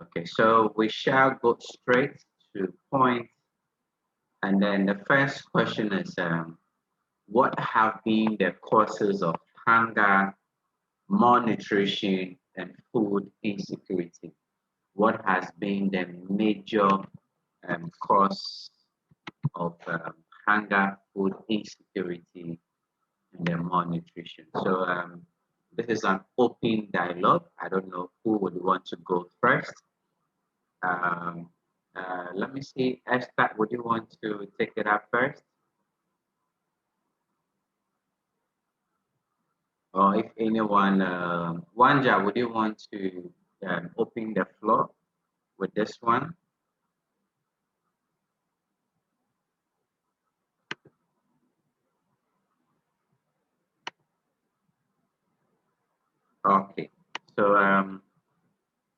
Okay, so we shall go straight to point. And then the first question is, what have been the causes of hunger, malnutrition, and food insecurity? What has been the major cause of hunger, food insecurity, and then malnutrition? So this is an open dialogue. I don't know who would want to go first. Um, let me see, Esther, would you want to take it up first? Or if anyone, Wanja, would you want to open the floor with this one? Okay, so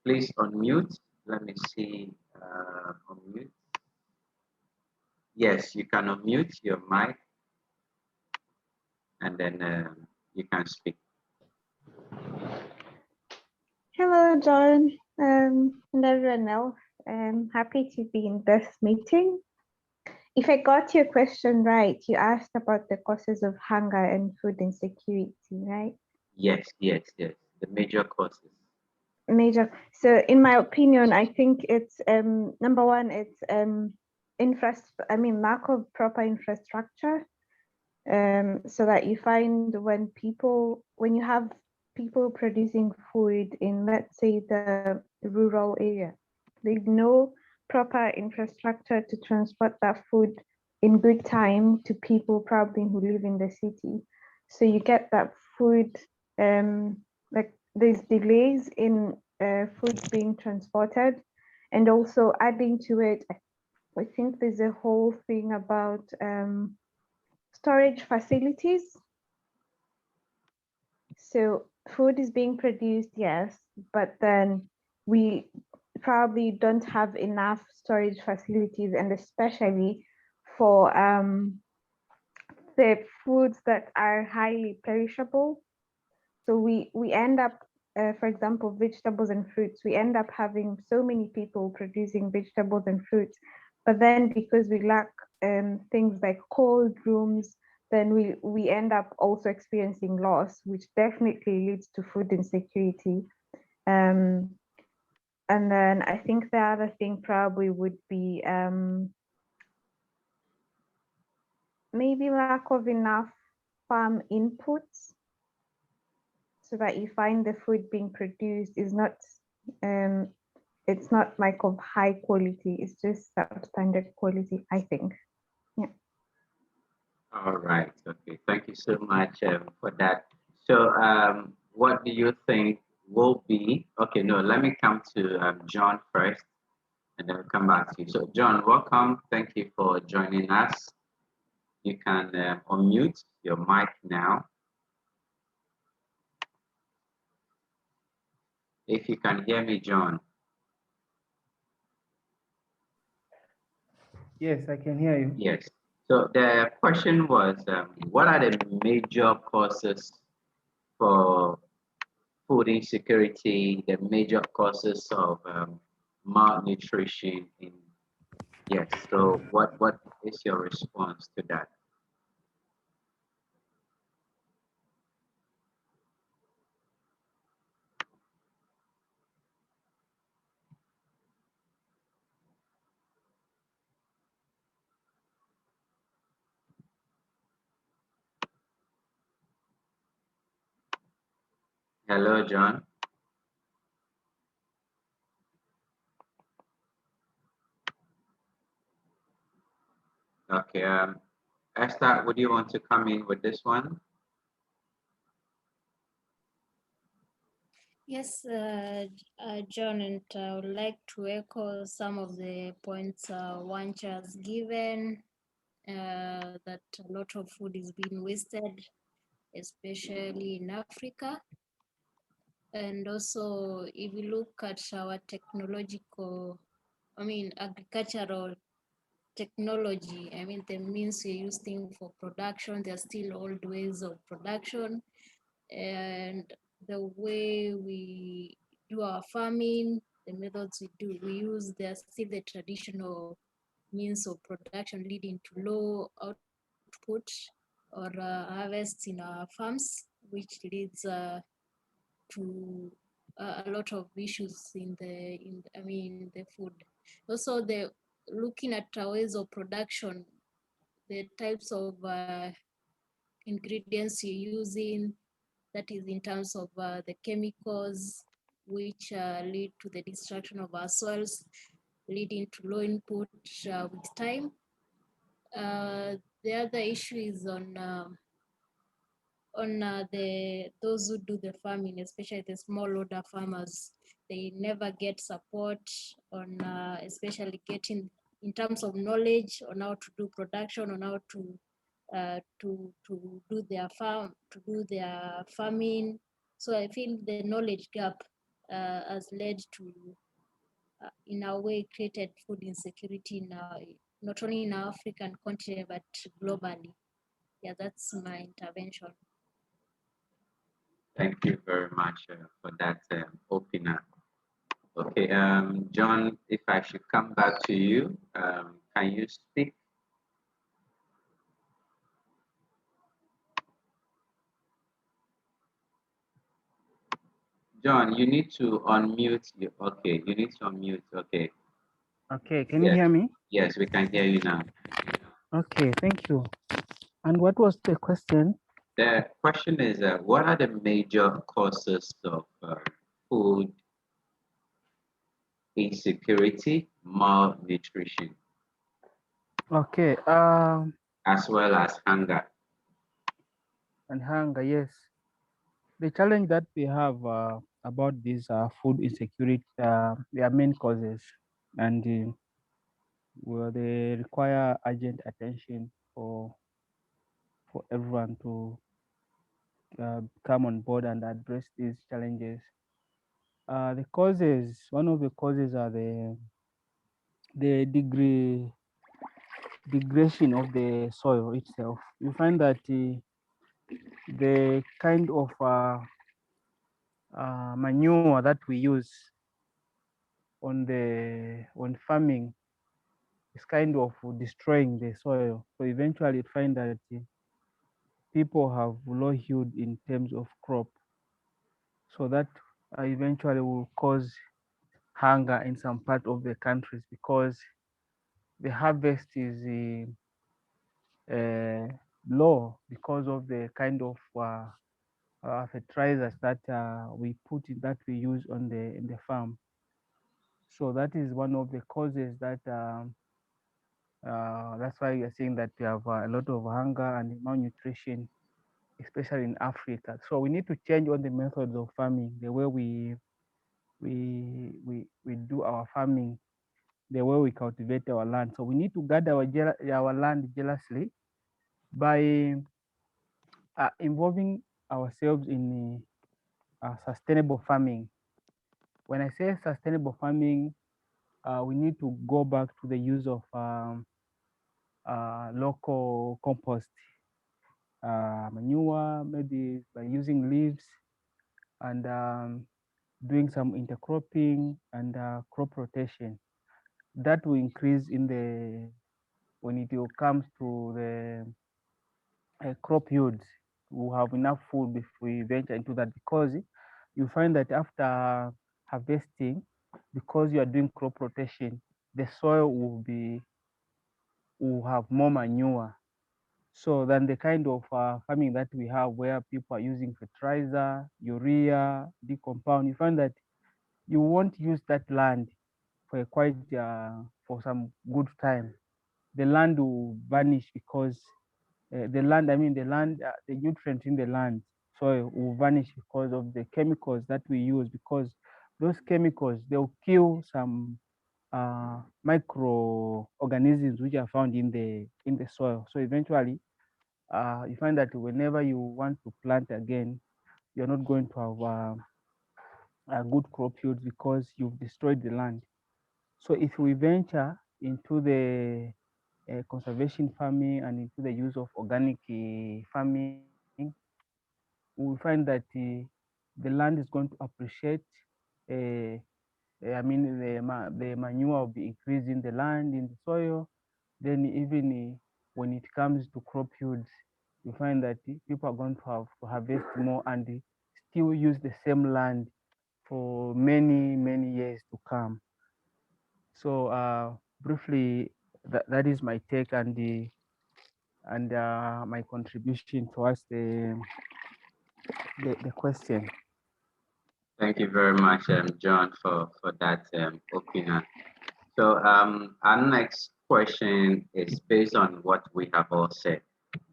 please unmute. Let me see, unmute. Yes, you can unmute your mic and then you can speak. Hello, John, and everyone else. I'm happy to be in this meeting. If I got your question right, you asked about the causes of hunger and food insecurity, right? Yes, yes, yes. The major causes. Major. So, in my opinion, I think it's number one. It's lack of proper infrastructure. So that you find when you have people producing food in, let's say, the rural area, there's no proper infrastructure to transport that food in good time to people probably who live in the city. So you get that food, like there's delays in food being transported, and also adding to it, I think there's a whole thing about storage facilities. So food is being produced, yes, but then we probably don't have enough storage facilities, and especially for the foods that are highly perishable. So we end up, for example, vegetables and fruits, we end up having so many people producing vegetables and fruits, but then because we lack things like cold rooms, then we end up also experiencing loss, which definitely leads to food insecurity. And then I think the other thing probably would be maybe lack of enough farm inputs, so that you find the food being produced is not it's not like of high quality, it's just substandard quality, I think. Yeah. All right. Okay. Thank you so much for that. So, what do you think will be? Okay. No, let me come to John first, and then we'll come back to you. So, John, welcome. Thank you for joining us. You can unmute your mic now. If you can hear me, John. Yes, I can hear you. Yes. So the question was, what are the major causes for food insecurity, the major causes of malnutrition in, yes. So what is your response to that? Hello, John. Okay. Esther, would you want to come in with this one? Yes, John, and I would like to echo some of the points Wancha has given, that a lot of food is being wasted, especially in Africa. And also, if you look at our agricultural technology, the means we use things for production, there are still old ways of production. And the way we do our farming, the methods we do. We use, there are still the traditional means of production leading to low output or harvest in our farms, which leads to a lot of issues in the food. Also, the looking at our ways of production, the types of ingredients you're using, that is in terms of the chemicals which lead to the destruction of our soils, leading to low input with time. The other issue is on those who do the farming, especially the smallholder farmers. They never get support on especially getting in terms of knowledge on how to do production, on how to do their farming. So I feel the knowledge gap has led to in a way created food insecurity now, not only in our African continent but globally. Yeah, that's my intervention. Thank you very much for that opener. Okay, John, if I should come back to you, can you speak? John, you need to unmute. Okay, you need to unmute. Okay, Okay, can you yes, hear me? yes, we can hear you now. Okay, thank you. And what was the question? The question is, what are the major causes of food insecurity, malnutrition, Okay, as well as hunger? and hunger, yes. The challenge that we have about this food insecurity, there are main causes, and well, they require urgent attention for everyone to come on board and address these challenges. The causes, one of the causes are the degradation of the soil itself. You find that the kind of manure that we use on farming is kind of destroying the soil. So eventually, you find that people have low yield in terms of crop. So that eventually will cause hunger in some part of the countries because the harvest is low because of the kind of fertilizers that we use on the in the farm. So that is one of the causes that that's why we are seeing that we have a lot of hunger and malnutrition, especially in Africa. So we need to change all the methods of farming, the way we do our farming, the way we cultivate our land. So we need to guard our land jealously by involving ourselves in sustainable farming. When I say sustainable farming, we need to go back to the use of local compost manure, maybe by using leaves and doing some intercropping and crop rotation. That will increase in the when it comes to the crop yields. We'll have enough food if we venture into that because you find that after harvesting, because you are doing crop rotation, the soil will have more manure. So than the kind of farming that we have where people are using fertilizer, urea, decompound, you find that you won't use that land for quite for some good time. The land will vanish because the nutrients in the land soil will vanish because of the chemicals that we use. Because those chemicals they'll kill some microorganisms which are found in the soil. So eventually, you find that whenever you want to plant again, you're not going to have a good crop yield because you've destroyed the land. So if we venture into the conservation farming and into the use of organic farming, we will find that the land is going to appreciate. I mean, the manure will be increasing the land in the soil. Then even when it comes to crop yields, you find that people are going to have to harvest more and still use the same land for many, many years to come. So briefly, that is my take and my contribution towards the question. Thank you very much, John, for that opinion. So our next question is based on what we have all said.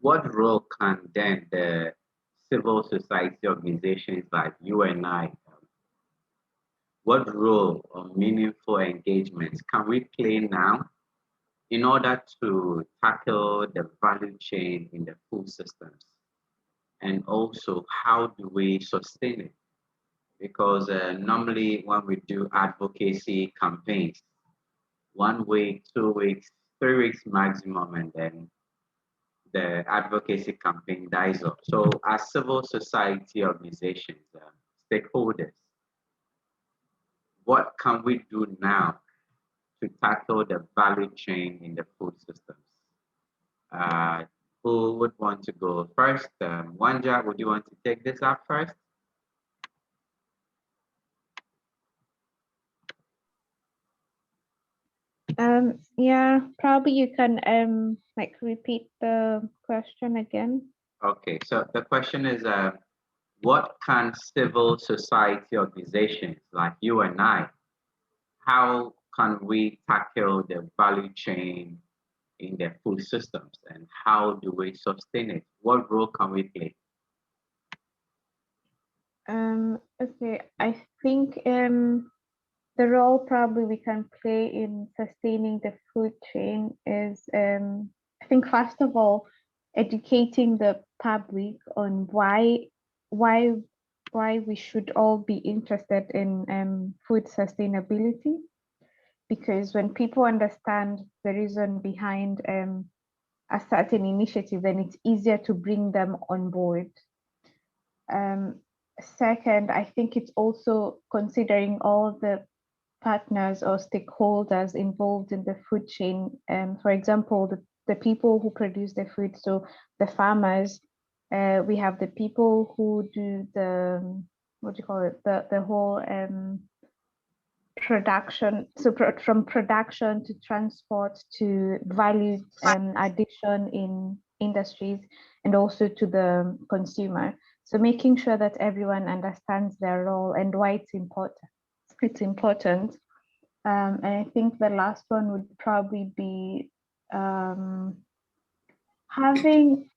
What role can then the civil society organizations like you and I, what role or meaningful engagements can we play now in order to tackle the value chain in the food systems? And also, how do we sustain it? Because normally when we do advocacy campaigns, 1 week, 2 weeks, 3 weeks maximum, and then the advocacy campaign dies off. So, as civil society organizations, stakeholders, what can we do now to tackle the value chain in the food systems? Uh, who would want to go first? Wanja, would you want to take this up first? Yeah, probably you can like repeat the question again. Okay, so the question is, what can civil society organizations like you and I, how can we tackle the value chain in the food systems and how do we sustain it? What role can we play? Okay, I think the role probably we can play in sustaining the food chain is I think first of all educating the public on why why we should all be interested in food sustainability, because when people understand the reason behind a certain initiative, then it's easier to bring them on board. Second, I think it's also considering all the partners or stakeholders involved in the food chain. For example, the people who produce the food, so the farmers, we have the people who do the, what do you call it, the whole production, so from production to transport to value addition in industries, and also to the consumer. So making sure that everyone understands their role and why it's important. And I think the last one would probably be having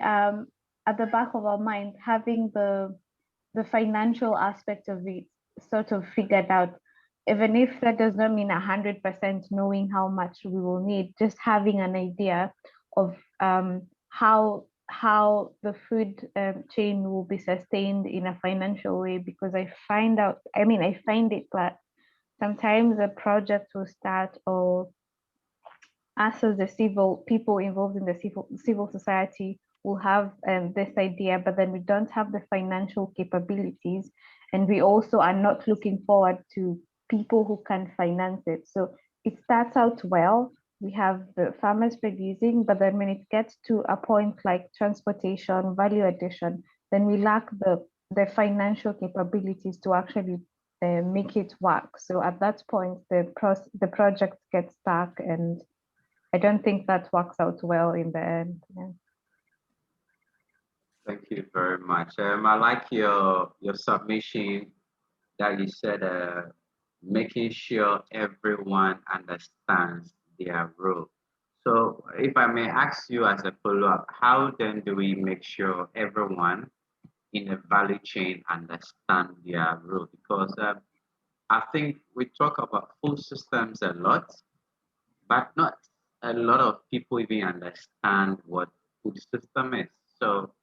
at the back of our mind, having the financial aspect of it sort of figured out, even if that does not mean 100% knowing how much we will need, just having an idea of how the food chain will be sustained in a financial way. Because I find it that sometimes a project will start, or us as the civil people involved in the civil society will have this idea, but then we don't have the financial capabilities, and we also are not looking forward to people who can finance it. So it starts out well. We have the farmers producing, but then when it gets to a point like transportation, value addition, then we lack the financial capabilities to actually make it work. So at that point, the project gets stuck, and I don't think that works out well in the end. Yeah. Thank you very much. I like your submission that you said, making sure everyone understands their role. So, if I may ask you as a follow-up, how then do we make sure everyone in the value chain understand their role? Because I think we talk about food systems a lot, but not a lot of people even understand what food system is. So,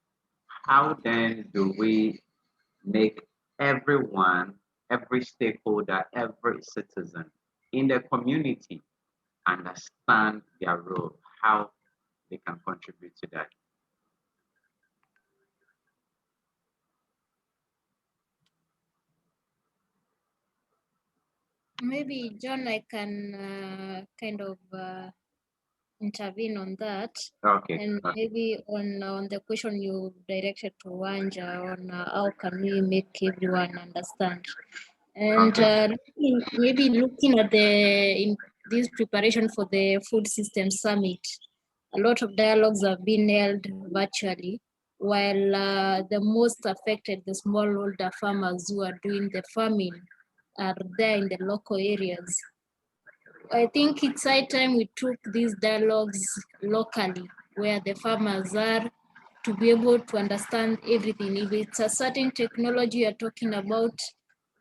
how then do we make everyone, every stakeholder, every citizen in the community understand their role, how they can contribute to that? Maybe John, I can kind of intervene on that. Okay. And maybe on the question you directed to Wanja on how can we make everyone understand. And maybe looking at in this preparation for the Food System Summit, a lot of dialogues have been held virtually, while the most affected, the smallholder farmers who are doing the farming, are there in the local areas. I think it's high time we took these dialogues locally, where the farmers are, to be able to understand everything. If it's a certain technology you're talking about,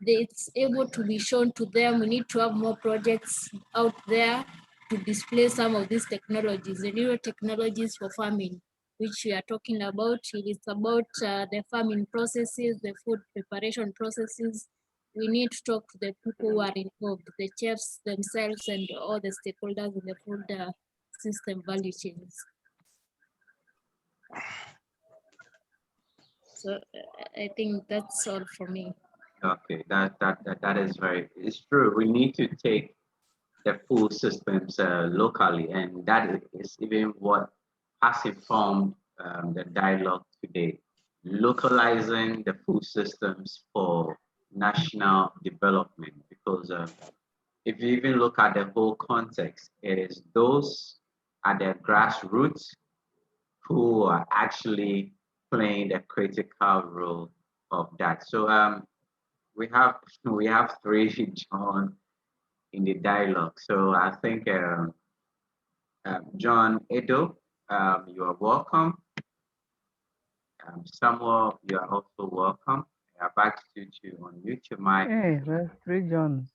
it's able to be shown to them. We need to have more projects out there to display some of these technologies, the new technologies for farming, which we are talking about. It's about the farming processes, the food preparation processes. We need to talk to the people who are involved, the chefs themselves and all the stakeholders in the food system value chains. So I think that's all for me. Okay, that is it's true. We need to take the food systems locally, and that is even what has informed the dialogue today. Localizing the food systems for national development, because if you even look at the whole context, it is those at the grassroots who are actually playing the critical role of that. So we have three John in the dialogue. So I think John Edo, you are welcome. Samuel, you are also welcome. I've asked you to unmute your mic. Hey, there's 3 Johns.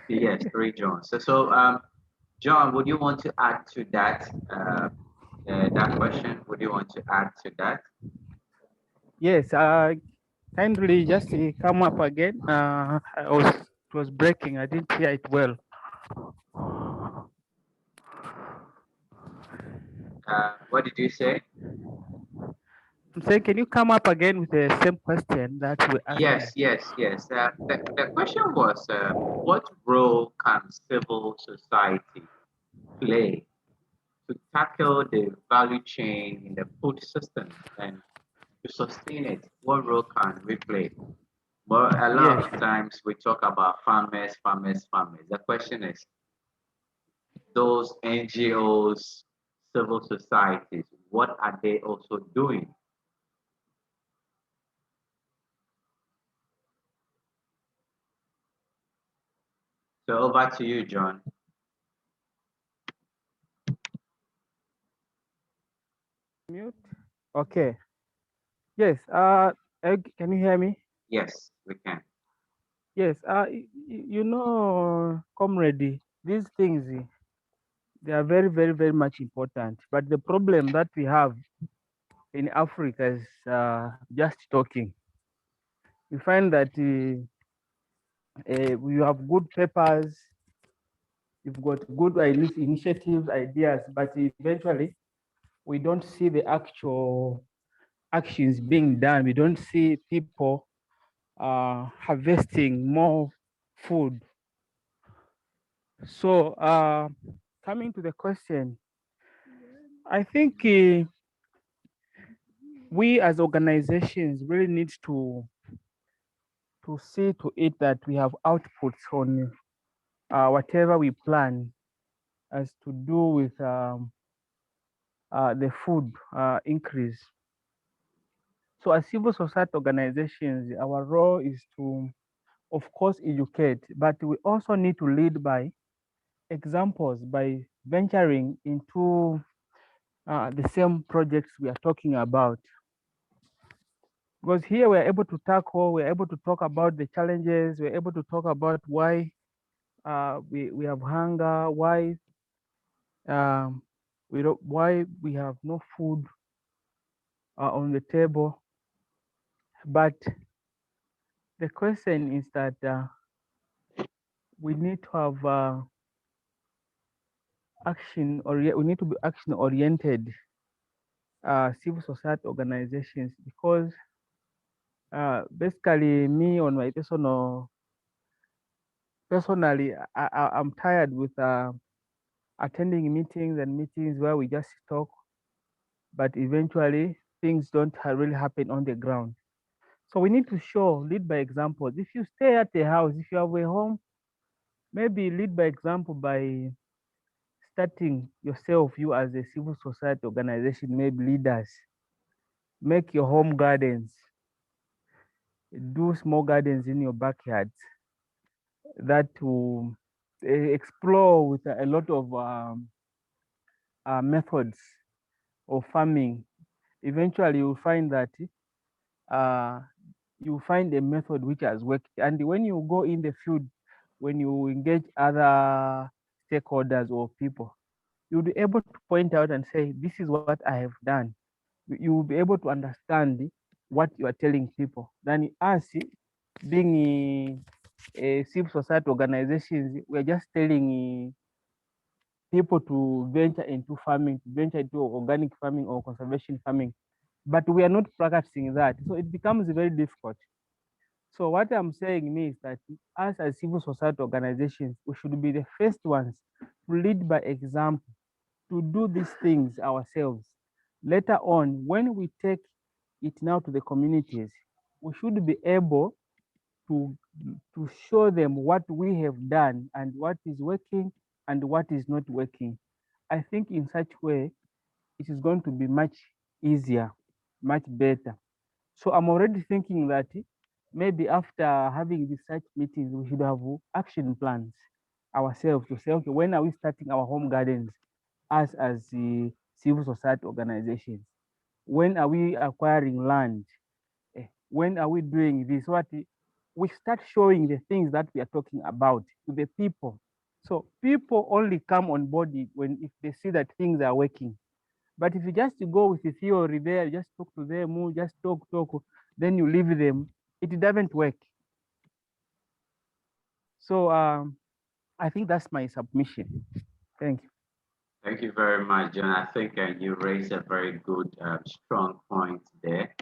Yes, three Johns. So, John, would you want to add to that that question? Would you want to add to that? Yes, kindly just come up again. It was breaking. I didn't hear it well. What did you say? I'm saying, can you come up again with the same question that we asked? Yes. The question was, what role can civil society play to tackle the value chain in the food system and to sustain it? What role can we play? Well, a lot Yes. of times we talk about farmers. The question is, those NGOs, civil societies, what are they also doing? So over to you, John. Mute. Okay. Yes. Can you hear me? Yes, we can. Yes. Comrade, these things they are very, very, very much important. But the problem that we have in Africa is just talking. We find that we have good papers, you've got good initiatives, ideas, but eventually we don't see the actual actions being done. We don't see people harvesting more food. So coming to the question, I think we as organizations really need to see to it that we have outputs on whatever we plan as to do with the food increase. So as civil society organizations, our role is to, of course, educate, but we also need to lead by examples, by venturing into the same projects we are talking about. Because here we're able to tackle, we're able to talk about the challenges, we're able to talk about why we have hunger, why why we have no food on the table. But the question is that we need to have we need to be action oriented civil society organizations, because basically me on my personal personally, I'm tired with attending meetings and meetings where we just talk, but eventually things don't really happen on the ground. So we need to lead by example. If you stay at a house, if you have a home, maybe lead by example by starting yourself, you as a civil society organization, maybe leaders, make your home gardens, do small gardens in your backyards that will explore with a lot of methods of farming. Eventually, you'll find that uh, you find a method which has worked. And when you go in the field, when you engage other stakeholders or people, you'll be able to point out and say, this is what I have done. You will be able to understand what you are telling people. Then us, being a civil society organizations, we're just telling people to venture into farming, to venture into organic farming or conservation farming, but we are not practicing that. So it becomes very difficult. So what I'm saying is that us as civil society organizations, we should be the first ones to lead by example, to do these things ourselves. Later on, when we take it now to the communities, we should be able to, to show them what we have done and what is working and what is not working. I think in such way, it is going to be much easier, much better. So I'm already thinking that maybe after having these such meetings, we should have action plans ourselves to say, okay, when are we starting our home gardens as the civil society organizations? When are we acquiring land? When are we doing this? We start showing the things that we are talking about to the people. So people only come on board when if they see that things are working. But if you just go with the theory there, just talk to them, just talk, then you leave them, it doesn't work. So I think that's my submission. Thank you. Thank you very much, John. I think you raised a very good, strong point there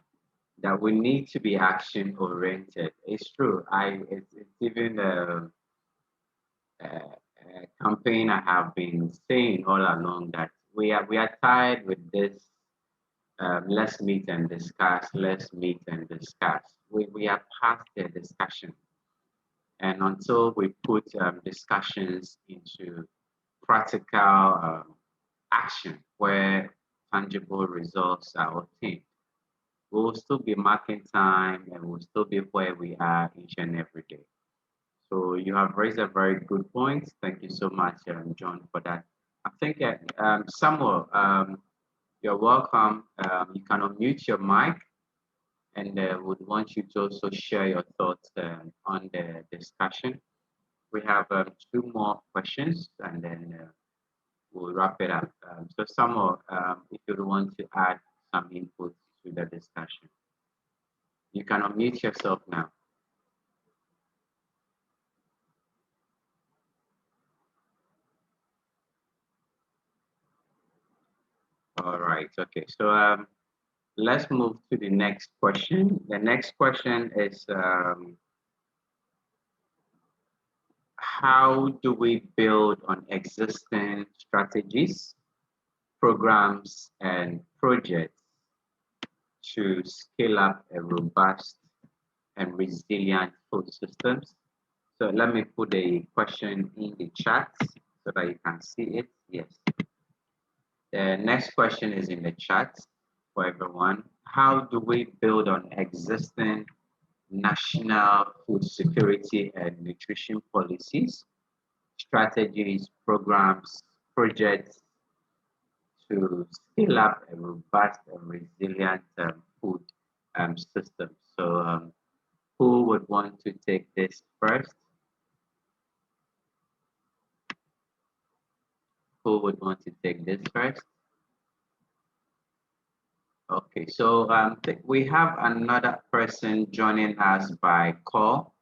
that we need to be action oriented. It's true. It's even a campaign I have been saying all along that we are tired with this. Let's meet and discuss. Let's meet and discuss. We are past the discussion, and until we put discussions into practical action where tangible results are obtained, we'll still be marking time and we'll still be where we are each and every day. So you have raised a very good point. Thank you so much, John, for that. I think Samuel, you're welcome. You can unmute your mic and would want you to also share your thoughts on the discussion. We have two more questions and then we'll wrap it up. So Samuel, if you want to add some input to the discussion, you can unmute yourself now. All right. Okay. So let's move to the next question. The next question is how do we build on existing strategies, programs, and projects to scale up a robust and resilient food systems? So let me put a question in the chat so that you can see it. Yes. The next question is in the chat for everyone. How do we build on existing national food security and nutrition policies, strategies, programs, projects to scale up a robust and resilient food system? So who would want to take this first? Who would want to take this first? Okay, so we have another person joining us by call.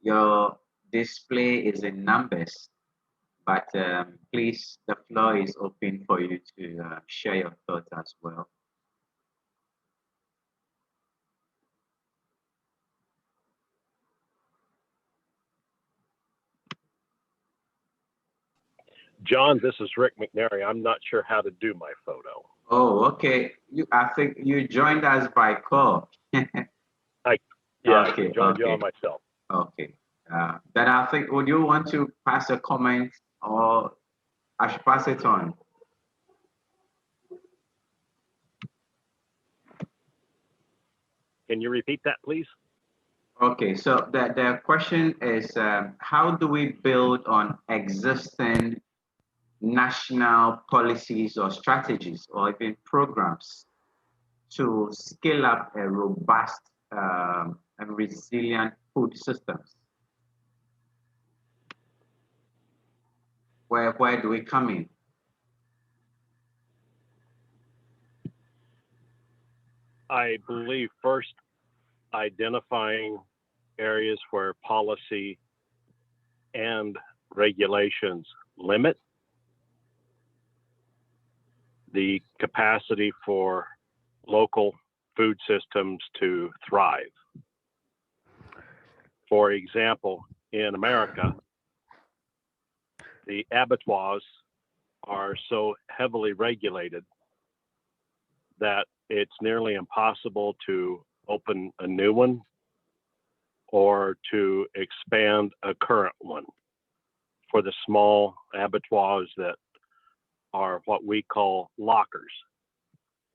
Your display is in numbers, but please, the floor is open for you to share your thoughts as well. John, this is Rick McNary. I'm not sure how to do my photo. Oh, okay. I think you joined us by call. Yeah, Okay, I joined you okay. on myself. Okay. Then I think, would you want to pass a comment or I should pass it on? Can you repeat that, please? Okay, so the question is, how do we build on existing national policies or strategies or even programs to scale up a robust and resilient food systems? Where do we come in? I believe first identifying areas where policy and regulations limit the capacity for local food systems to thrive. For example, in America, the abattoirs are so heavily regulated that it's nearly impossible to open a new one or to expand a current one for the small abattoirs that are what we call lockers.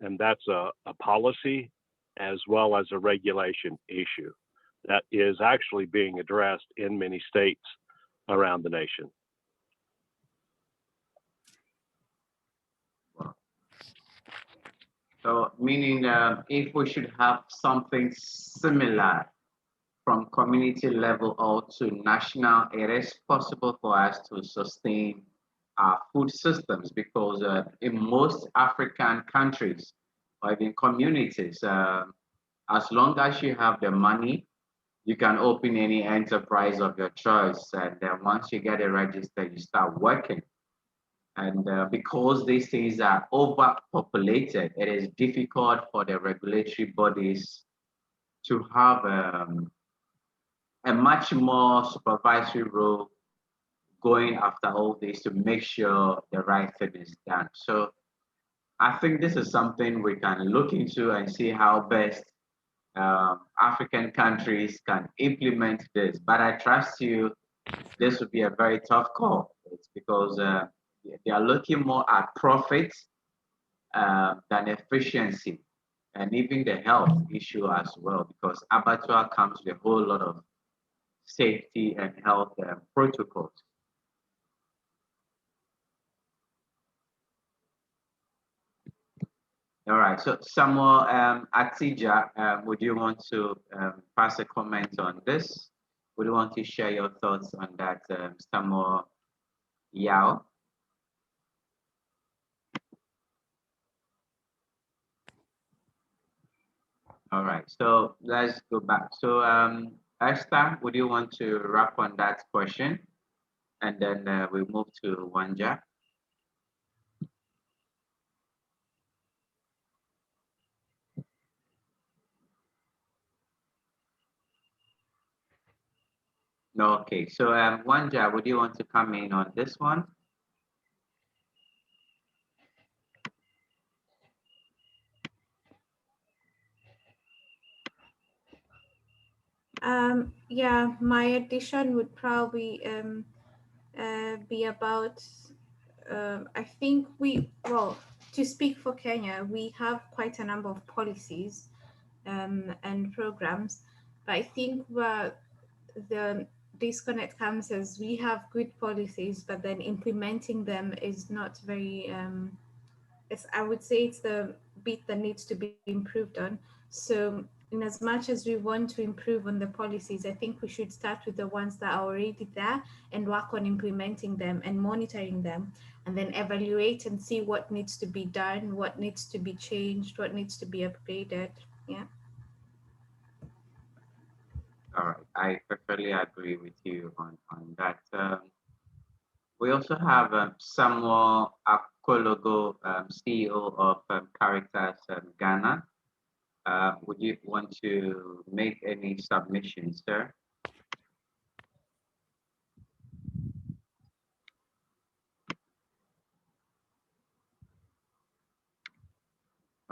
And that's a policy as well as a regulation issue that is actually being addressed in many states around the nation. So meaning if we should have something similar from community level or to national, it is possible for us to sustain our food systems because in most African countries or even communities, as long as you have the money, you can open any enterprise of your choice. And then once you get it registered, you start working. And because these things are overpopulated, it is difficult for the regulatory bodies to have a much more supervisory role going after all this to make sure the right thing is done. So I think this is something we can look into and see how best African countries can implement this. But I trust you, this would be a very tough call. It's because they are looking more at profits than efficiency and even the health issue as well, because abattoir comes with a whole lot of safety and health protocols. All right, so Samuel Atija, would you want to pass a comment on this? Would you want to share your thoughts on that, Samuel Yao? All right, so let's go back. So Esther, would you want to wrap on that question? And then we move to Wanja. No, okay, so Wanja, would you want to come in on this one? Yeah, my addition would probably be about, I think well, to speak for Kenya, we have quite a number of policies and programs, but I think the disconnect comes as we have good policies, but then implementing them is not very, I would say it's the bit that needs to be improved on. So in as much as we want to improve on the policies, I think we should start with the ones that are already there and work on implementing them and monitoring them, and then evaluate and see what needs to be done, what needs to be changed, what needs to be upgraded. Yeah. All right, I perfectly agree with you on that. We also have Samuel Akologo, CEO of Caritas Ghana. Would you want to make any submissions, sir?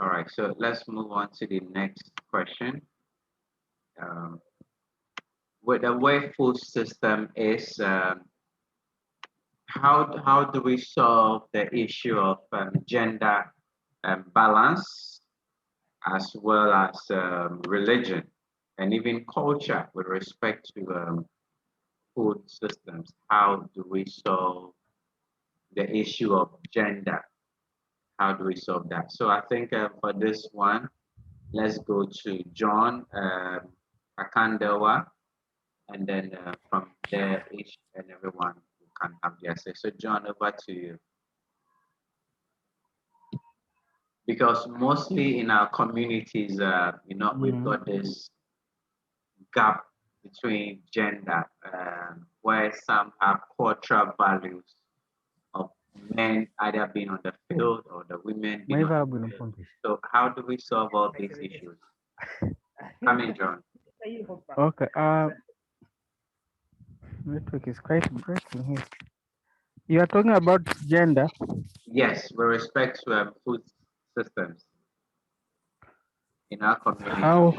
All right, so let's move on to the next question. Um, with the way food system is, how do we solve the issue of gender balance as well as religion and even culture with respect to food systems? How do we solve the issue of gender? How do we solve that? So I think for this one, let's go to John Akandewa, and then from there, each and everyone can have their say. So John, over to you. Because mostly in our communities, we've got this gap between gender, where some have cultural values of men either being on the field or the women being on the field. So how do we solve all these issues? Come in, John. Okay. Network is quite breaking here. You are talking about gender. Yes, with respect to food systems in our community. How?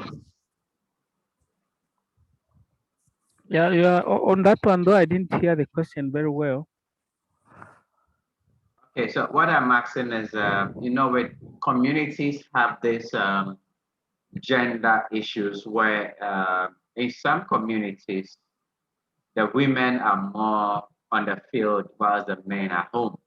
Yeah. On that one though, I didn't hear the question very well. Okay, so what I'm asking is, with communities have this gender issues where in some communities the women are more on the field whilst the men are home,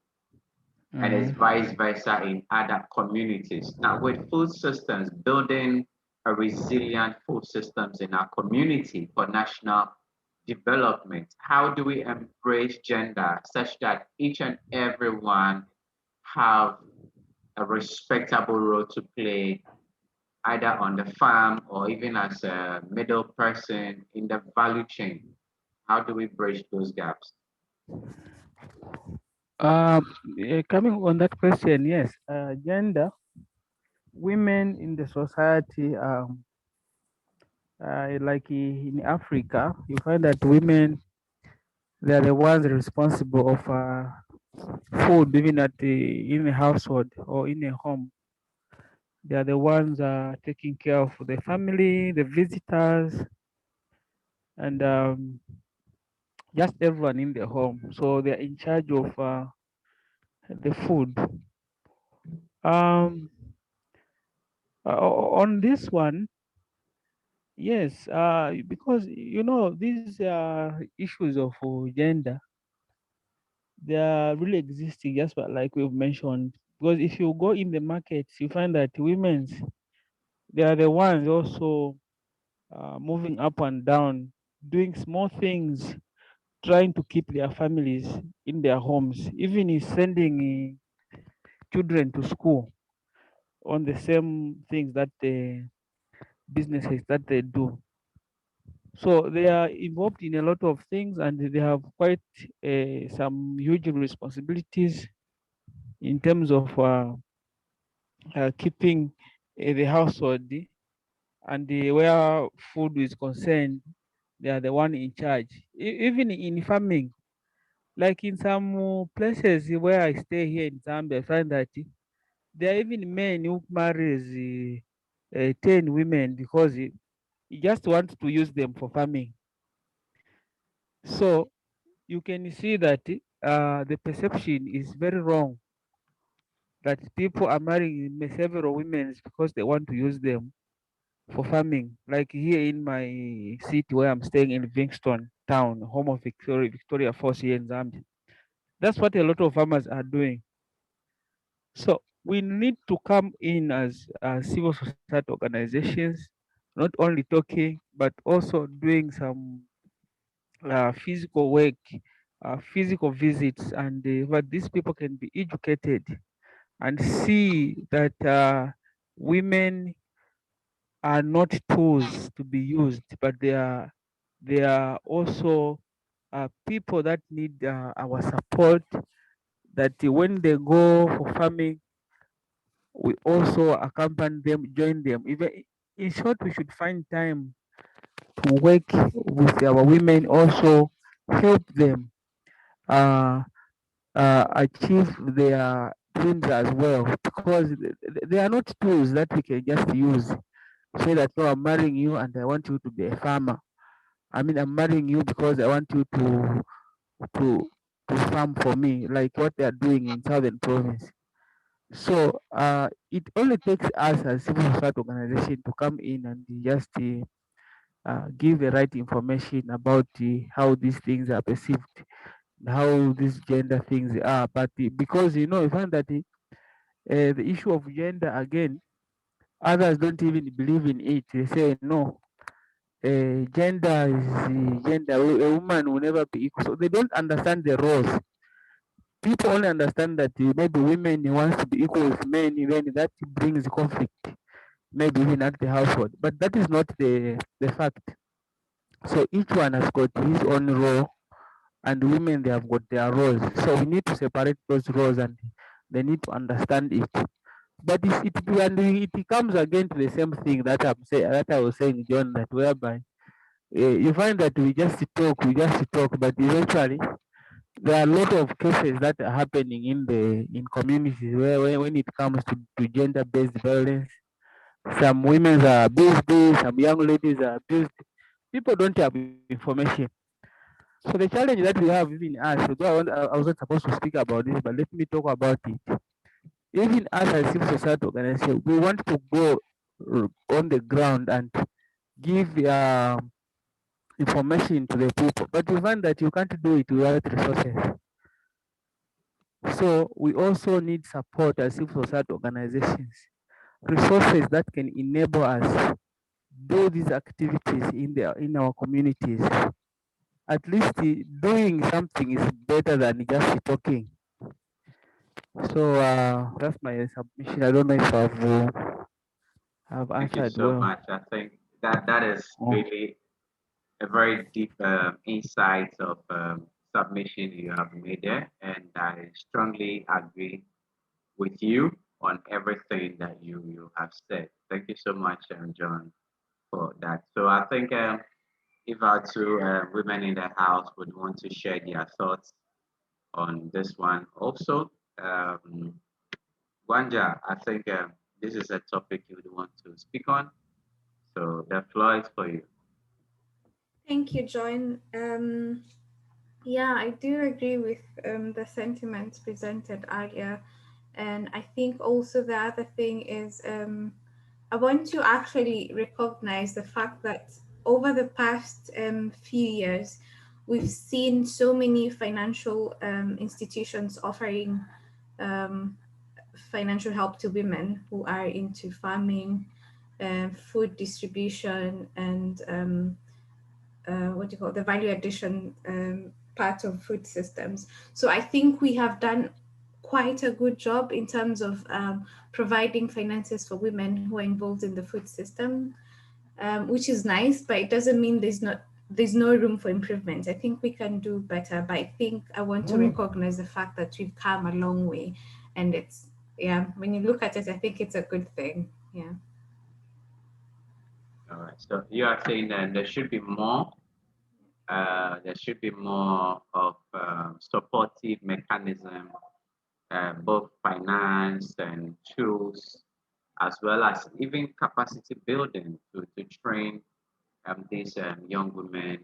and it's vice versa in other communities. Now, with food systems, building a resilient food systems in our community for national development, how do we embrace gender such that each and everyone have a respectable role to play either on the farm or even as a middle person in the value chain? How do we bridge those gaps? Coming on that question, yes, gender, women in the society, like in Africa, you find that women, they are the ones responsible of food, even in a household or in a home. They are the ones taking care of the family, the visitors, and just everyone in the home. So they are in charge of the food. Um, on this one, yes, because these issues of gender, they are really existing, just like we've mentioned. Because if you go in the markets, you find that women's, they are the ones also moving up and down, doing small things, trying to keep their families in their homes, even is sending children to school on the same things that the businesses that they do. So they are involved in a lot of things, and they have quite some huge responsibilities in terms of keeping the household, and where food is concerned, they are the one in charge. Even in farming, like in some places where I stay here in Zambia, I find that there are even men who marries 10 women because he just wants to use them for farming. So you can see that the perception is very wrong, that people are marrying several women because they want to use them for farming. Like here in my city where I'm staying in Livingston town, home of Victoria Falls here in Zambia. That's what a lot of farmers are doing. So we need to come in as civil society organizations, not only talking, but also doing some physical work, physical visits, and but these people can be educated and see that women are not tools to be used, but they are also people that need our support. That when they go for farming, we also accompany them, join them. Even in short, we should find time to work with our women, also help them uh, achieve their dreams as well, because they are not tools that we can just use. Say that, no, I'm marrying you and I want you to be a farmer. I mean, I'm marrying you because I want you to to farm for me, like what they are doing in Southern Province. So it only takes us as civil society organization to come in and just give the right information about how these things are perceived, how these gender things are. But because you find that the issue of gender again, others don't even believe in it. They say no, gender is gender. A woman will never be equal. So they don't understand the roles. People only understand that maybe women wants to be equal with men, even that brings conflict, maybe even at the household. But that is not the fact. So each one has got his own role, and women they have got their roles. So we need to separate those roles, and they need to understand it. But it comes again to the same thing that I was saying, John, that whereby you find that we just talk, but eventually there are a lot of cases that are happening in communities where when it comes to gender-based violence, some women are abused, some young ladies are abused. People don't have information. So the challenge that we have even us, although I was not supposed to speak about this, but let me talk about it. Even us as civil society organization, we want to go on the ground and give information to the people, but we find that you can't do it without resources. So we also need support as civil society organizations, resources that can enable us do these activities in our communities. At least doing something is better than just talking. So that's my submission. I don't know if I've Thank you answered so well. much. I think that is Oh. really a very deep insight of submission you have made there, and I strongly agree with you on everything that you have said. Thank you so much, John, for that. So I think if our two women in the house would want to share their thoughts on this one also, Wanja, I think this is a topic you would want to speak on. So the floor is for you. Thank you, John. Yeah, I do agree with the sentiments presented earlier. And I think also the other thing is I want to actually recognize the fact that over the past few years, we've seen so many financial institutions offering um, financial help to women who are into farming, food distribution, and what do you call it, the value addition part of food systems. So I think we have done quite a good job in terms of providing finances for women who are involved in the food system, which is nice, but it doesn't mean there's no room for improvement. I think we can do better, but I think I want to recognize the fact that we've come a long way, and it's, yeah, when you look at it, I think it's a good thing. Yeah. All right. So you are saying that there should be more. There should be more of supportive mechanism, both finance and tools, as well as even capacity building to train these young women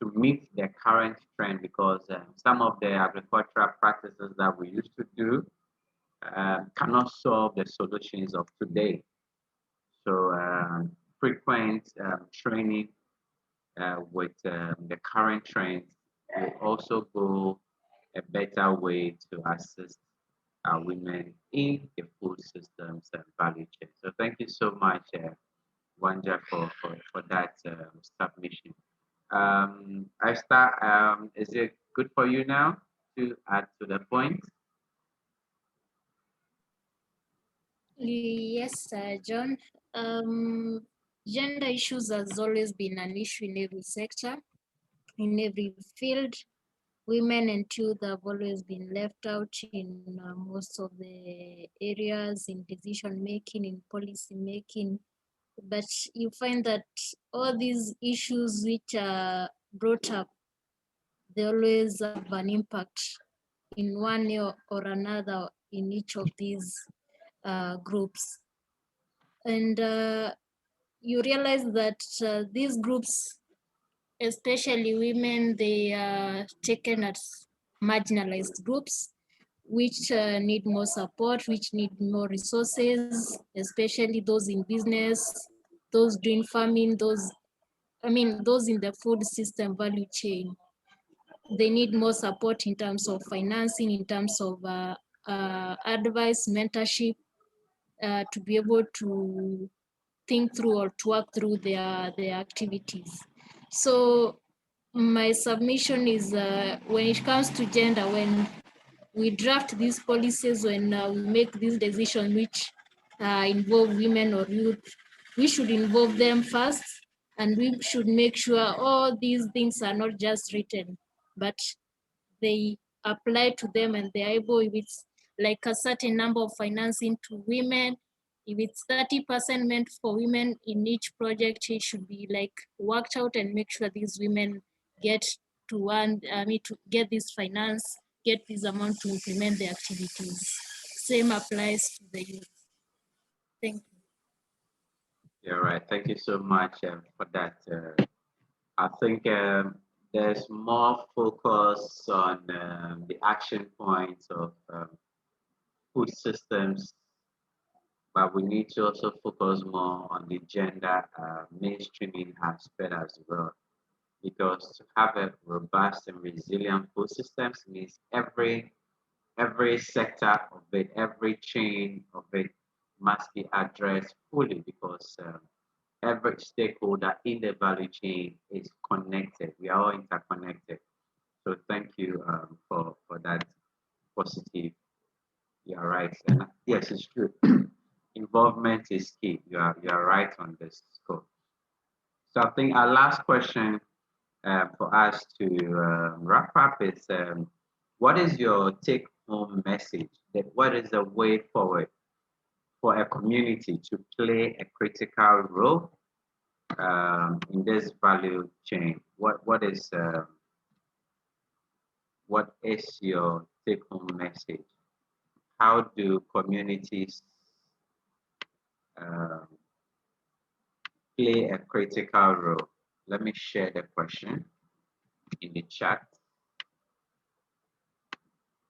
to meet the current trend, because some of the agricultural practices that we used to do cannot solve the solutions of today. So frequent training with the current trends will also go a better way to assist women in the food systems and value chain. So thank you so much, Wanja, for that submission. Esther, is it good for you now to add to the point? Yes, John. Gender issues has always been an issue in every sector, in every field. Women and youth have always been left out in most of the areas, in decision making, in policy making. But you find that all these issues which are brought up, they always have an impact in one way or another in each of these groups. And you realize that these groups, especially women, they are taken as marginalized groups, which need more support, which need more resources, especially those in business, those doing farming, those in the food system value chain. They need more support in terms of financing, in terms of advice, mentorship, to be able to think through or to work through their activities. So my submission is when it comes to gender, when we draft these policies, when we make these decisions which involve women or youth, we should involve them first, and we should make sure all these things are not just written, but they apply to them and they're able, if it's like a certain number of financing to women, if it's 30% meant for women in each project, it should be like worked out and make sure these women get to to get this finance, get this amount to implement the activities. Same applies to the youth. Thank you. You're right. Thank you so much for that. I think there's more focus on the action points of food systems, but we need to also focus more on the gender mainstreaming aspect as well. Because to have a robust and resilient food systems means every sector of it, every chain of it must be addressed fully because every stakeholder in the value chain is connected. We are all interconnected. So thank you for that positive. You are right. And yes, it's true. Involvement is key. You are right on this scope. So I think our last question for us to wrap up is what is your take home message? That what is the way forward for a community to play a critical role in this value chain? What is your take home message? How do communities um, play a critical role? Let me share the question in the chat.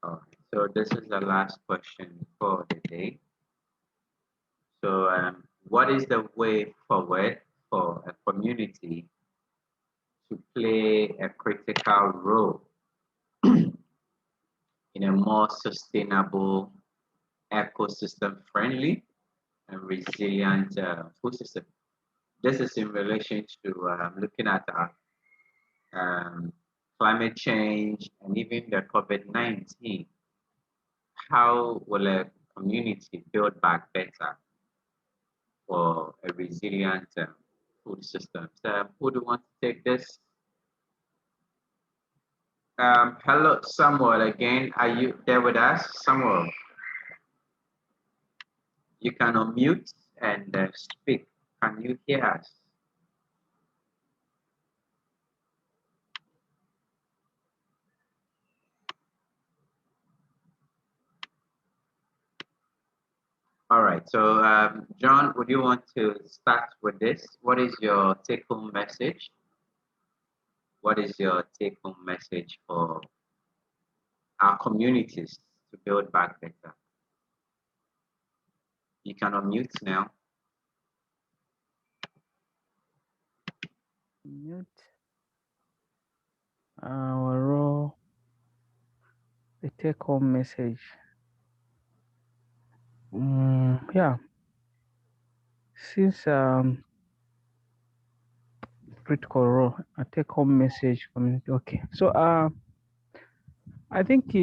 So this is the last question for the day. So what is the way forward for a community to play a critical role in a more sustainable, ecosystem friendly and resilient food system? This is in relation to looking at climate change and even the COVID-19. How will a community build back better for a resilient food system? So who do you want to take this? Hello, Samuel again. Are you there with us? Samuel, you can unmute and speak. Can you hear us? All right, so John, would you want to start with this? What is your take-home message? What is your take-home message for our communities to build back better? You can unmute now. Mute. Our role, the take-home message. Yeah. Since critical role, a take-home message community. Okay. So I think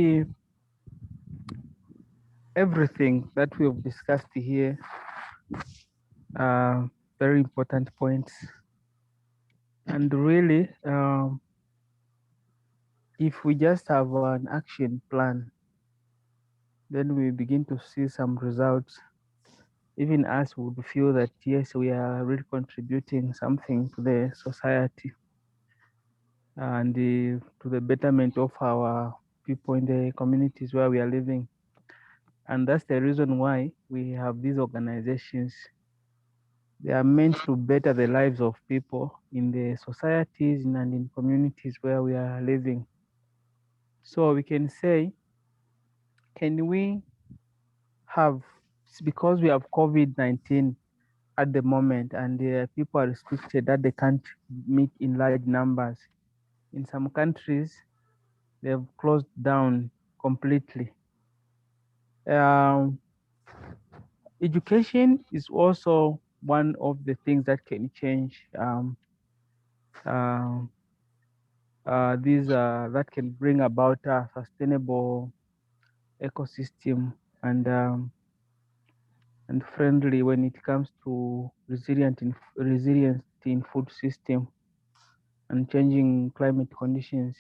everything that we have discussed here are very important points. And really, if we just have an action plan, then we begin to see some results. Even us would feel that, yes, we are really contributing something to the society and to the betterment of our people in the communities where we are living. And that's the reason why we have these organizations. They are meant to better the lives of people in the societies and in communities where we are living. So we can say, can we have, because we have COVID-19 at the moment and people are restricted that they can't meet in large numbers. In some countries, they've closed down completely. Education is also one of the things that can change these that can bring about a sustainable ecosystem and friendly when it comes to resilience in food system and changing climate conditions.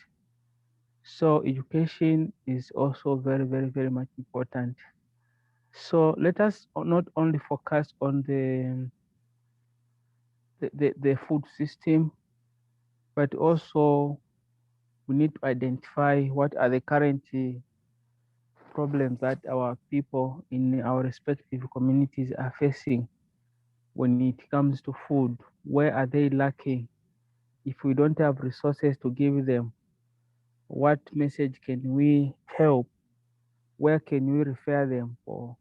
So education is also very, very, very much important. So let us not only focus on the food system, but also we need to identify what are the current problems that our people in our respective communities are facing when it comes to food. Where are they lacking? If we don't have resources to give them, what message can we help? Where can we refer them for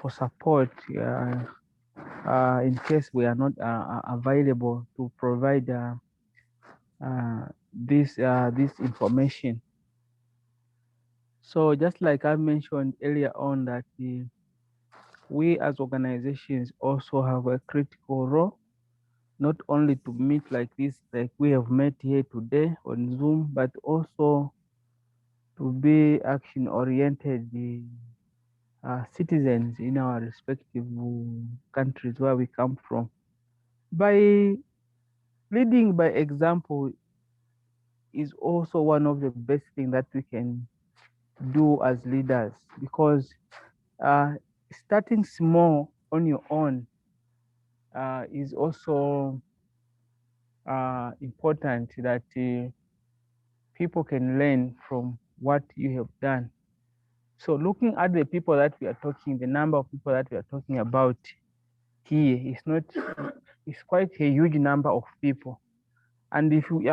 support in case we are not available to provide this information? So just like I mentioned earlier on that we as organizations also have a critical role, not only to meet like this, like we have met here today on Zoom, but also to be action oriented citizens in our respective countries where we come from. By leading by example is also one of the best things that we can do as leaders, because uh, starting small on your own is also important, that people can learn from what you have done. So looking at the people that we are talking, the number of people that we are talking about here is not, it's quite a huge number of people. And if we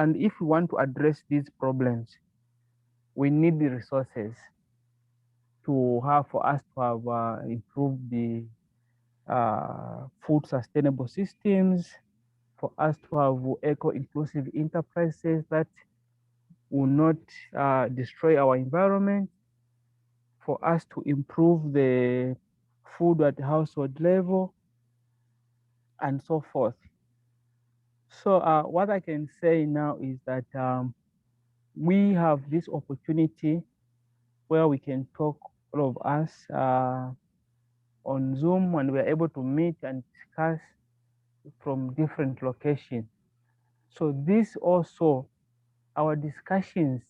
want to address these problems, we need the resources to have, for us to have improved the food sustainable systems, for us to have eco-inclusive enterprises that will not destroy our environment, for us to improve the food at household level, and so forth. So what I can say now is that we have this opportunity where we can talk, all of us, on Zoom, and we're able to meet and discuss from different locations. So this also, our discussions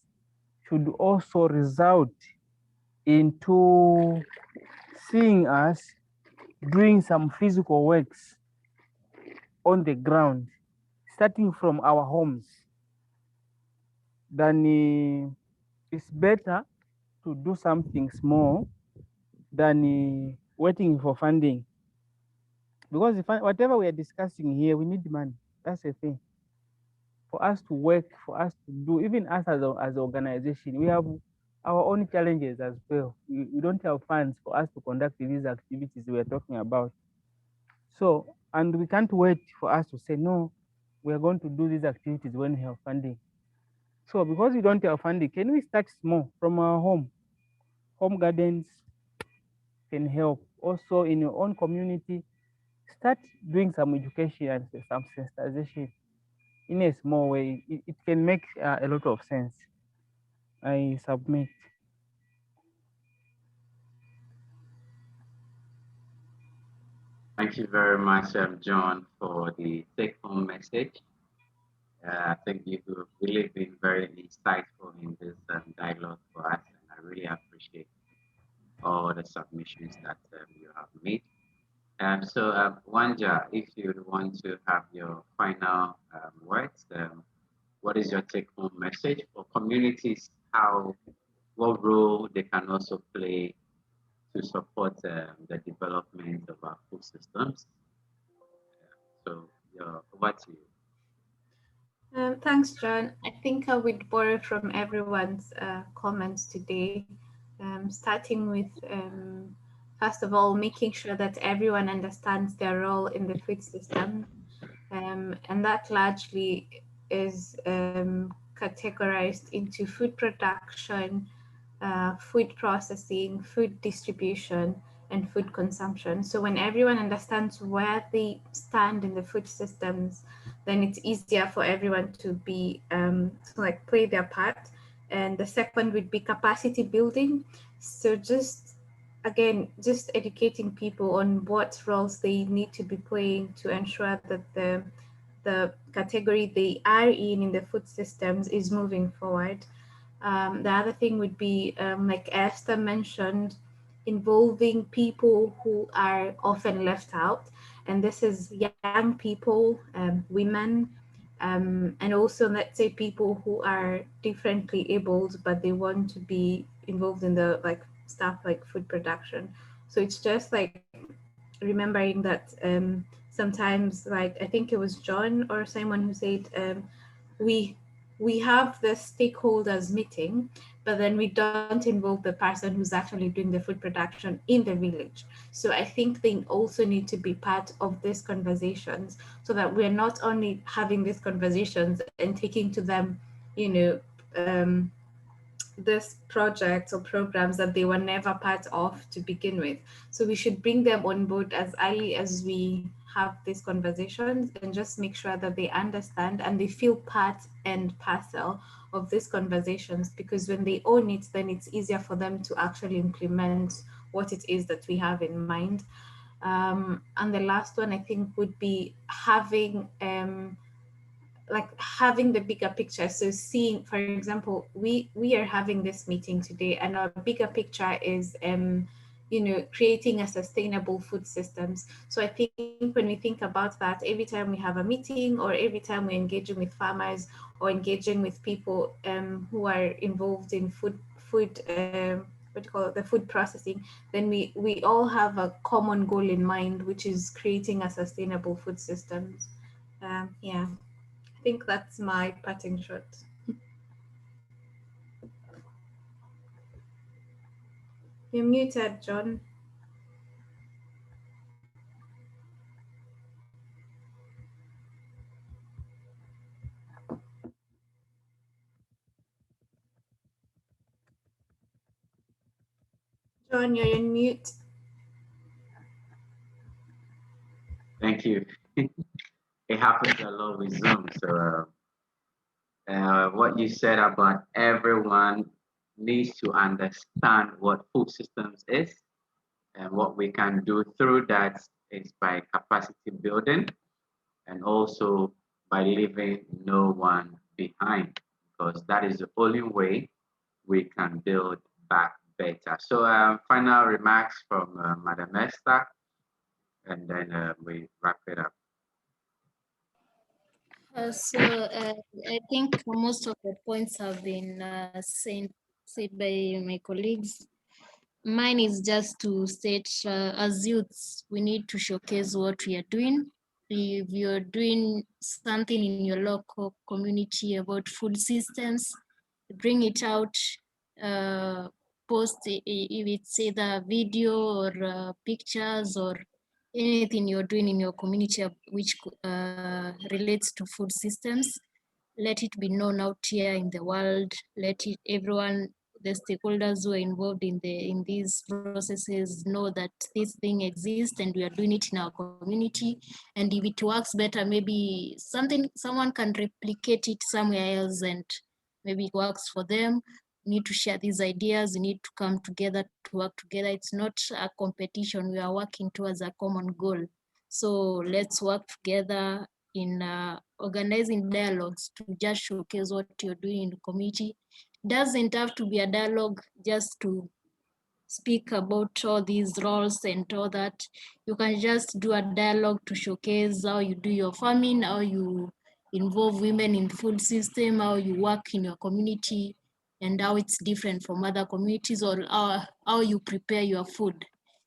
should also result into seeing us doing some physical works on the ground, starting from our homes. Then it's better to do something small than waiting for funding. Because whatever we are discussing here, we need money. That's the thing. For us to work, for us to do, even us as an organization, we have our own challenges as well. We don't have funds for us to conduct these activities we are talking about. So, and we can't wait for us to say, no, we are going to do these activities when we have funding. So because we don't have funding, can we start small from our home? Home gardens can help. Also in your own community, start doing some education and some sensitization in a small way. It can make a lot of sense. I submit. Thank you very much, John, for the take-home message. I think you've really been very insightful in this dialogue for us, and I really appreciate all the submissions that you have made. So, Wanja, if you want to have your final words, what is your take-home message for communities? What role they can also play to support the development of our food systems. So, over to you. Thanks, John. I think I would borrow from everyone's comments today, starting with, first of all, making sure that everyone understands their role in the food system. And that largely is categorized into food production, food processing, food distribution, and food consumption. So when everyone understands where they stand in the food systems, then it's easier for everyone to be to like play their part. And the second would be capacity building. So just again, just educating people on what roles they need to be playing to ensure that the category they are in the food systems is moving forward. The other thing would be, like Esther mentioned, involving people who are often left out. And this is young people, women, and also, let's say, people who are differently abled, but they want to be involved in the like stuff like food production. So it's just like remembering that sometimes, like I think it was John or someone who said, we we have the stakeholders meeting, but then we don't involve the person who's actually doing the food production in the village. So I think they also need to be part of these conversations so that we're not only having these conversations and taking to them, you know, these projects or programs that they were never part of to begin with. So we should bring them on board as early as we have these conversations and just make sure that they understand and they feel part and parcel of these conversations, because when they own it, then it's easier for them to actually implement what it is that we have in mind. And the last one I think would be having like having the bigger picture. So seeing, for example, we are having this meeting today, and our bigger picture is you know, creating a sustainable food systems. So I think when we think about that, every time we have a meeting or every time we're engaging with farmers or engaging with people who are involved in food what do you call it, the food processing, then we all have a common goal in mind, which is creating a sustainable food systems. Yeah, I think that's my parting shot. You're muted, John. John, you're in mute. Thank you. It happens a lot with Zoom. So, what you said about everyone needs to understand what food systems is, and what we can do through that is by capacity building and also by leaving no one behind, because that is the only way we can build back better. So, final remarks from Madam Esther, and then we wrap it up. I think most of the points have been said by my colleagues. Mine is just to state, as youths, we need to showcase what we are doing. If you're doing something in your local community about food systems, bring it out, post if it's either video or pictures or anything you're doing in your community which relates to food systems. Let it be known out here in the world. Let it, everyone, the stakeholders who are involved in these processes, know that this thing exists and we are doing it in our community. And if it works better, maybe someone can replicate it somewhere else and maybe it works for them. We need to share these ideas. We need to come together to work together. It's not a competition. We are working towards a common goal. So let's work together in organizing dialogues to just showcase what you're doing in the community. Doesn't have to be a dialogue just to speak about all these roles and all that. You can just do a dialogue to showcase how you do your farming, how you involve women in food system, how you work in your community, and how it's different from other communities, or how you prepare your food.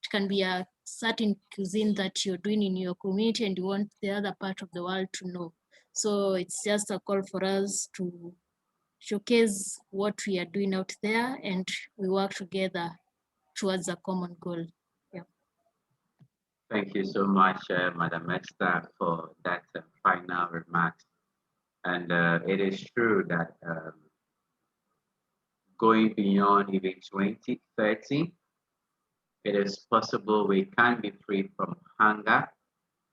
It can be a certain cuisine that you're doing in your community and you want the other part of the world to know. So it's just a call for us to showcase what we are doing out there, and we work together towards a common goal. Yeah. Thank you so much, Madam Esther, for that final remarks. And it is true that going beyond even 2030, it is possible we can be free from hunger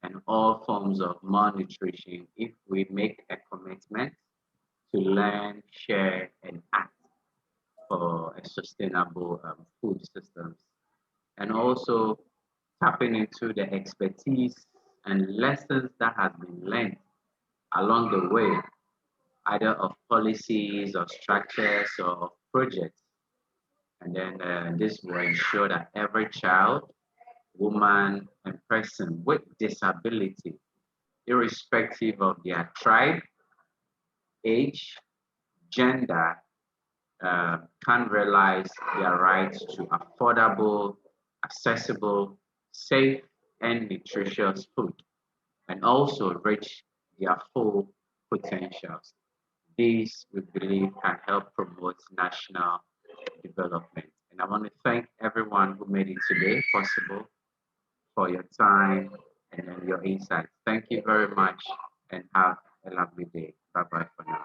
and all forms of malnutrition if we make a commitment to learn, share, and act for a sustainable food systems. And also tapping into the expertise and lessons that have been learned along the way, either of policies or structures or of projects. And then this will ensure that every child, woman, and person with disability, irrespective of their tribe, age, gender, can realize their rights to affordable, accessible, safe, and nutritious food, and also reach their full potentials. These, we believe, can help promote national development. And I want to thank everyone who made it today possible for your time and your insights. Thank you very much and have a lovely day. Bye bye for now.